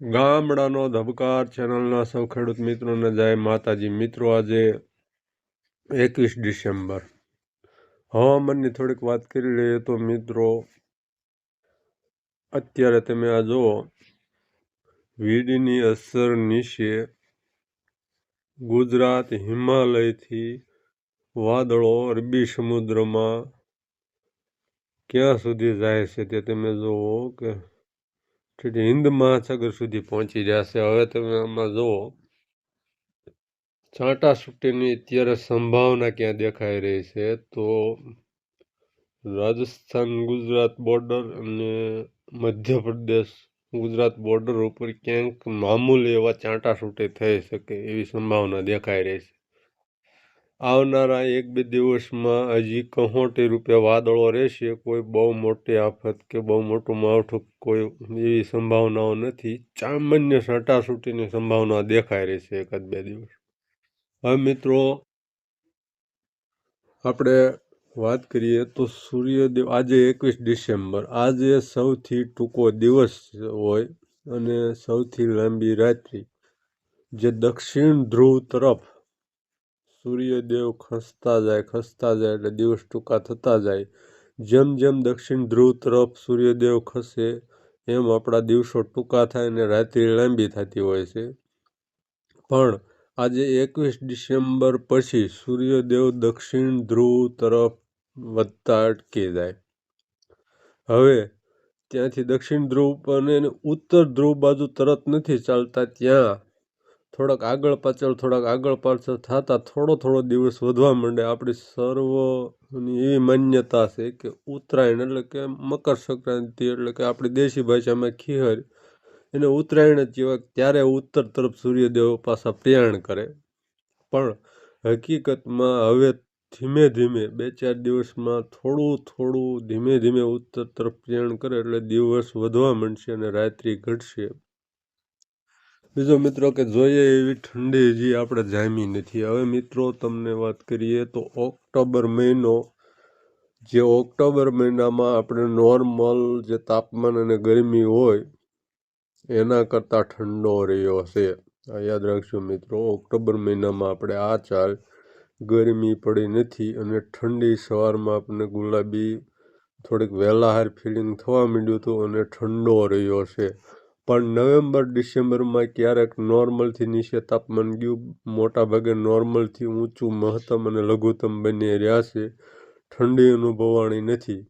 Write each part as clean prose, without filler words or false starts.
ગામડાનો ધબકાર ચેનલના સૌ ખેડૂત મિત્રોને જય માતાજી. મિત્રો, આજે 21 ડિસેમ્બર. હવામાનની થોડીક વાત કરી લઈએ તો મિત્રો, અત્યારે તમે આ જુઓ, વીડીની અસર નીચે ગુજરાત હિમાલયથી વાદળો અરબી સમુદ્રમાં ક્યાં સુધી જાય છે તે તમે જુઓ કે હિન્દ મહાસાગર સુધી પહોંચી જશે. હવે તમે આમાં જુઓ, છાંટાછૂટીની અત્યારે સંભાવના ક્યાં દેખાઈ રહી છે તો રાજસ્થાન ગુજરાત બોર્ડર અને મધ્યપ્રદેશ ગુજરાત બોર્ડર ઉપર ક્યાંક મામૂલી એવા છાંટાછૂટી થઈ શકે એવી સંભાવના દેખાઈ રહી છે. આવનારા 1-2 દિવસમાં હજી કહોટી રૂપે વાદળો રહેશે. કોઈ બહુ મોટી આફત કે બહુ મોટું માવઠું કોઈ એવી સંભાવનાઓ નથી. સામાન્ય છાંટાછૂટીની સંભાવના દેખાઈ રહી છે 1-2 દિવસ. હવે મિત્રો, આપણે વાત કરીએ તો સૂર્યદેવ આજે 21 ડિસેમ્બર, આજે સૌથી ટૂંકો દિવસ હોય અને સૌથી લાંબી રાત્રિ. જે દક્ષિણ ધ્રુવ તરફ સૂર્યદેવ ખસતા જાય એટલે દિવસ ટૂંકા થતા જાય. જેમ જેમ દક્ષિણ ધ્રુવ તરફ સૂર્યદેવ ખસે એમ આપણા દિવસો ટૂંકા થાય અને રાત્રિ લાંબી થતી હોય છે. પણ આજે 21 ડિસેમ્બર પછી સૂર્યદેવ દક્ષિણ ધ્રુવ તરફ વધતા અટકી જાય. હવે ત્યાંથી દક્ષિણ ધ્રુવ અને ઉત્તર ધ્રુવ બાજુ તરત નથી ચાલતા. ત્યાં થોડાક આગળ પાછળ થતા થોડો દિવસ વધવા માંડે. આપણી સર્વની એવી માન્યતા છે કે ઉત્તરાયણ એટલે કે મકર સંક્રાંતિ એટલે કે આપણી દેશી ભાષામાં ખીહર, એને ઉત્તરાયણ જ કહેવાય. ત્યારે ઉત્તર તરફ સૂર્યદેવ પાછા પ્રયાણ કરે. પણ હકીકતમાં હવે ધીમે ધીમે 2-4 દિવસમાં થોડું ધીમે ઉત્તર તરફ પ્રયાણ કરે એટલે દિવસ વધવા માંડશે અને રાત્રિ ઘટશે. બીજો મિત્રો કે જોઈએ એવી ઠંડી હજી આપણે જામી નથી. હવે મિત્રો તમને વાત કરીએ તો ઓક્ટોબર મહિનો, જે ઓક્ટોબર મહિનામાં આપણે નોર્મલ જે તાપમાન અને ગરમી હોય એના કરતાં ઠંડો રહ્યો છે. આ યાદ રાખજો મિત્રો, ઓક્ટોબર મહિનામાં આપણે આ ચાલ ગરમી પડી નથી અને ઠંડી સવારમાં આપણને ગુલાબી થોડીક વહેલાહાર ફિલિંગ થવા માંડ્યું હતું અને ઠંડો રહ્યો છે. પણ નવેમ્બર ડિસેમ્બરમાં ક્યારેક નોર્મલથી નીચે તાપમાન ગયું. મોટાભાગે નોર્મલથી ઊંચું મહત્તમ અને લઘુત્તમ બંને રહ્યા છે. ઠંડી અનુભવાણી નથી.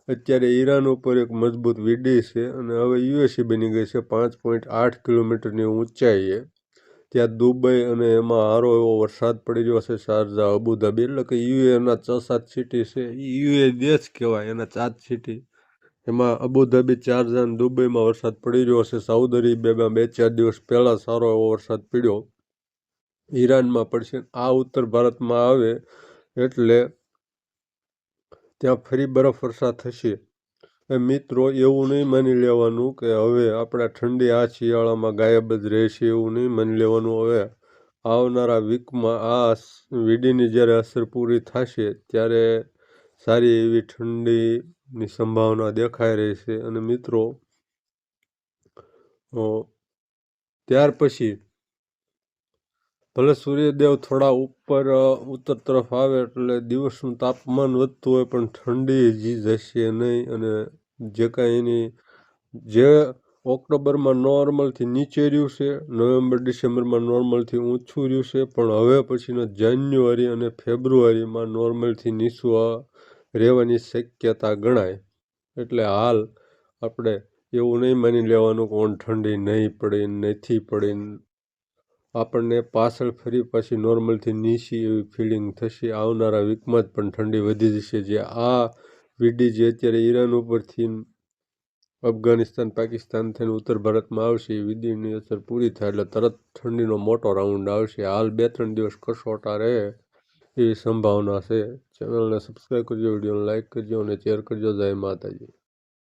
અત્યારે ઈરાન ઉપર એક મજબૂત વીડી છે અને હવે યુએસએ બની ગઈ છે 5.8 કિલોમીટરની ઊંચાઈએ. ત્યાં દુબઈ અને એમાં સારો એવો વરસાદ પડી રહ્યો છે. શારજા, અબુધાબી એટલે કે યુએના 6-7 સિટી છે. યુએ દેશ કહેવાય, એના 4 સિટી. એમાં અબુધાબી, શારજા અને દુબઈમાં વરસાદ પડી રહ્યો છે. સાઉદી અરેબિયામાં 2-4 દિવસ પહેલાં સારો એવો વરસાદ પડ્યો. ઈરાનમાં પડશે. આ ઉત્તર ભારતમાં આવે એટલે ત્યાં ફરી બરફ વર્ષા થશે. મિત્રો, એવું નહીં માની લેવાનું કે હવે આપણા ઠંડી આ શિયાળામાં ગાયબ જ રહેશે, એવું નહીં માની લેવાનું. હવે આવનારા વીકમાં આ વીડીની જ્યારે અસર પૂરી થશે ત્યારે સારી એવી ઠંડીની સંભાવના દેખાઈ રહી છે. અને મિત્રો, ત્યાર પછી ભલે સૂર્યદેવ થોડા ઉત્તર તરફ આવે એટલે દિવસનું તાપમાન વધતું હોય પણ ઠંડી હજી જશે નહીં. અને જે કાંઈ એની જે ઓક્ટોબરમાં નોર્મલથી નીચે રહ્યું છે, નવેમ્બર ડિસેમ્બરમાં નોર્મલથી ઊંચું રહ્યું છે, પણ હવે પછીનો જાન્યુઆરી અને ફેબ્રુઆરીમાં નોર્મલથી નીચું રહેવાની શક્યતા ગણાય. એટલે હાલ આપણે એવું નહીં માની લેવાનું કે ઠંડી નહીં પડી, નથી પડી. આપણને પાછળ ફરી પાછી નોર્મલથી નીચી એવી ફિલિંગ થશે. આવનારા વીકમાં જ પણ ઠંડી વધી જશે. જે આ વીડી જે અત્યારે ઈરાન ઉપરથી અફઘાનિસ્તાન, પાકિસ્તાન થઈને ઉત્તર ભારતમાં આવશે, એ વીડીની અસર પૂરી થાય એટલે તરત ઠંડીનો મોટો રાઉન્ડ આવશે. હાલ 2-3 દિવસ કસોટા રહે એવી સંભાવના છે. ચેનલને સબસ્ક્રાઈબ કરજો, વિડીયોને લાઇક કરજો અને શેર કરજો. જય માતાજી.